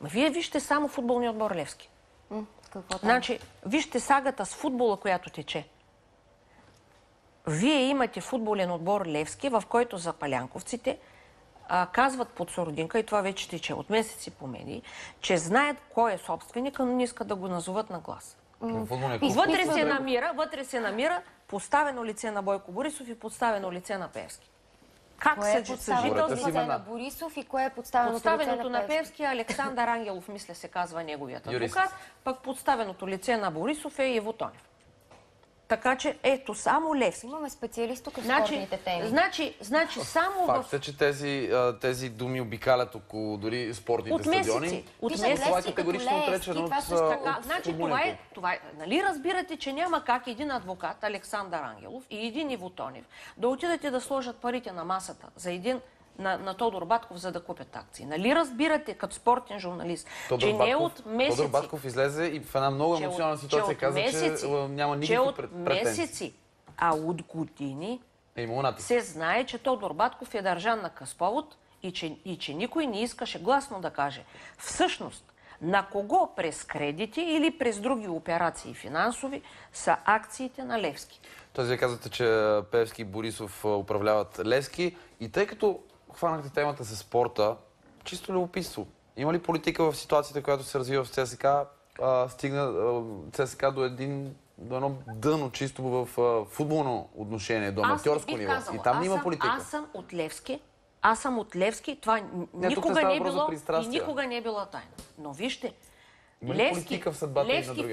Вие вижте само футболния отбор Левски. Какво там? Значи, вижте сагата с футбола, която тече. Вие имате футболен отбор Левски, в който запалянковците казват под сурдинка, и това вече тече от месеци по медии, че знаят кой е собственика, но не искат да го назоват на глас. Вътре се намира поставено лице на Бойко Борисов и подставено лице на Пеевски. Кое е подставеното лице на Борисов и кое е подставеното на Пеевски? Александър Ангелов, мисля, се казва неговият адвокат, пък подставеното лице на Борисов е Иво Тонев. Така че, ето, само Левски. Имаме специалист тук в спортните теми. Значи само Факт е, че тези думи обикалят около дори спортните стадиони. От месеци. Това е категорично отречено от Значи, това е. Нали разбирате, че няма как един адвокат, Александър Ангелов и един Иво Тонев, да отидат и да сложат парите на масата за един на Тодор Батков, за да купят акции. Нали разбирате, като спортен журналист, че не от месеци... Тодор Батков излезе и в една много емоционална ситуация каза, че няма никакви претенции. Месеци, а от години се знае, че Тодор Батков е държан на късповод и че никой не искаше гласно да каже. Всъщност, на кого през кредити или през други операции финансови са акциите на Левски? Тоест, вие казвате, че Пеевски и Борисов управляват Левски и тъй като хванахте темата с спорта, чисто любопитство. Има ли политика в ситуацията, която се развива в ЦСКА, стигна ЦСКА до едно дъно чисто в футболно отношение, до аматьорско ниво? И там не има политика. Аз съм от Левски. Това никога не е било и никога не е била тайна. Но вижте, Левски в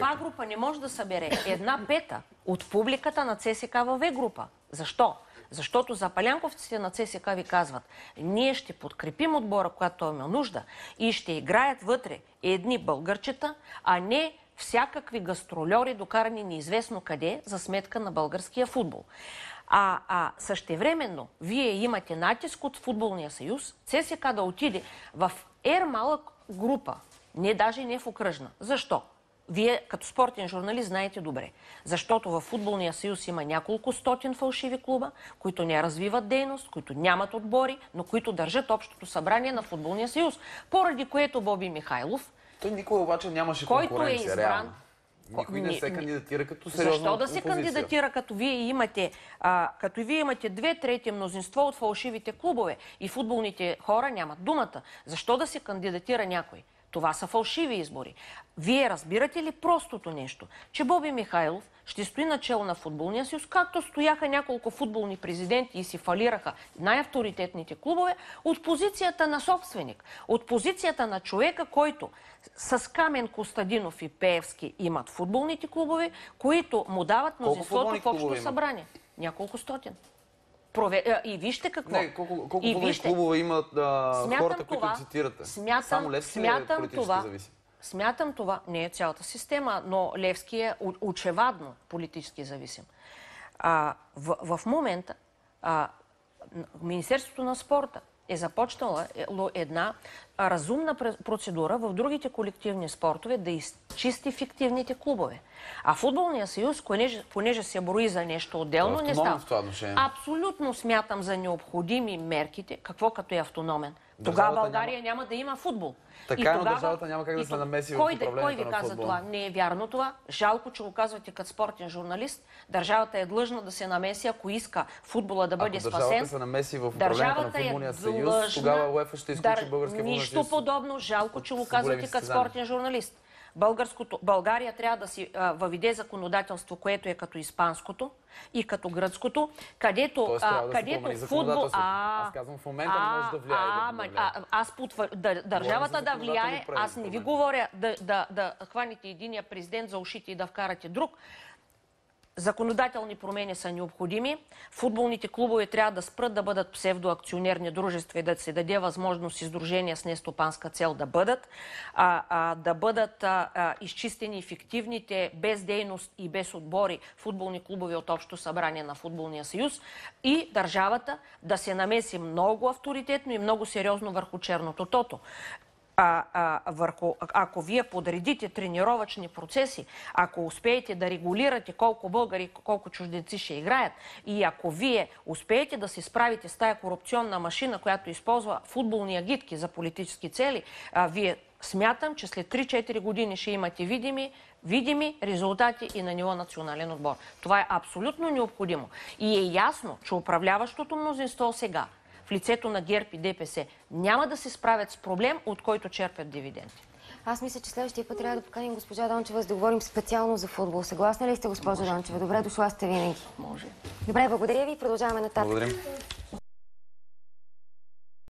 А група не може да събере 1/5 от публиката на ЦСКА в В група. Защо? Защото запалянковците на ЦСКА ви казват, ние ще подкрепим отбора, когато той има нужда и ще играят вътре едни българчета, а не всякакви гастрольори, докарани неизвестно къде, за сметка на българския футбол. Същевременно, вие имате натиск от Футболния съюз, ЦСКА да отиде в малък група, даже не в окръжна. Защо? Вие като спортен журналист знаете добре. Защото във Футболния съюз има няколко стотин фалшиви клуба, които не развиват дейност, които нямат отбори, но които държат общото събрание на Футболния съюз. Поради което Боби Михайлов, той никой обаче нямаше конкуренция, реално. Никой не се кандидатира като сериозна опозиция. Защо да се кандидатира, като вие имате 2/3 мнозинство от фалшивите клубове и футболните хора нямат думата? Защо да се кандидатира някой? Това са фалшиви избори. Вие разбирате ли простото нещо? Че Боби Михайлов ще стои начело на Футболния съюз, както стояха няколко футболни президенти и си фалираха най-авторитетните клубове, от позицията на собственик, от позицията на човека, който с Камен Костадинов и Пеевски имат футболните клубове, които му дават мнозинството в общото събрание. Няколко стотин. И вижте какво. Колко футболни клубове имат хората, които цитирате? Само Левски е политически зависим? Смятам това, не е цялата система, но Левски е очевадно политически зависим. В момента Министерството на спорта е започнало една разумна процедура в другите колективни спортове да изчисти фиктивните клубове. А Футболния съюз, понеже се брои за нещо отделно, не става. Абсолютно смятам за необходими мерките. Какво като е автономен? Тогава България няма да има футбол. Така, но държавата няма как да се намеси в управлението на футбола. Кой ви каза това? Не е вярно това. Жалко, че го казвате като спортен журналист. Държавата е длъжна да се намеси, ако иска футбола да бъде спасен. Ако държавата се намеси в управлението на Футболния съюз, тогава УЕФА ще изключи българския футболен съюз. Нищо подобно. Жалко, че го казвате като спортен журналист. България трябва да си въведе законодателство, което е като испанското и като гръцкото, където футбол... Аз казвам, в момента не може да влияе. Държавата да влияе, аз не ви говоря да хванете единия президент за ушите и да вкарате друг. Законодателни промени са необходими. Футболните клубове трябва да спрат да бъдат псевдоакционерни дружества и да се даде възможност издружения с нестопанска цел да бъдат изчистени ефективните без дейност и без отбори футболни клубове от Общо събрание на Футболния съюз и държавата да се намеси много авторитетно и много сериозно върху черното тото. Ако вие подредите тренировъчни процеси, ако успеете да регулирате колко българи, колко чужденци ще играят и ако вие успеете да се справите с тая корупционна машина, която използва футболни агитки за политически цели, вие смятам, че след 3-4 години ще имате видими резултати и на ниво национален отбор. Това е абсолютно необходимо. И е ясно, че управляващото мнозинство сега, в лицето на ГЕРБ и ДПС, няма да се справят с проблем, от който черпят дивиденти. Аз мисля, че следващия път трябва да поканим госпожа Дончева, за да говорим специално за футбол. Съгласна ли сте, госпожа Дончева? Добре дошла сте винаги. Може. Добре, благодаря ви и продължаваме нататък. Благодарим.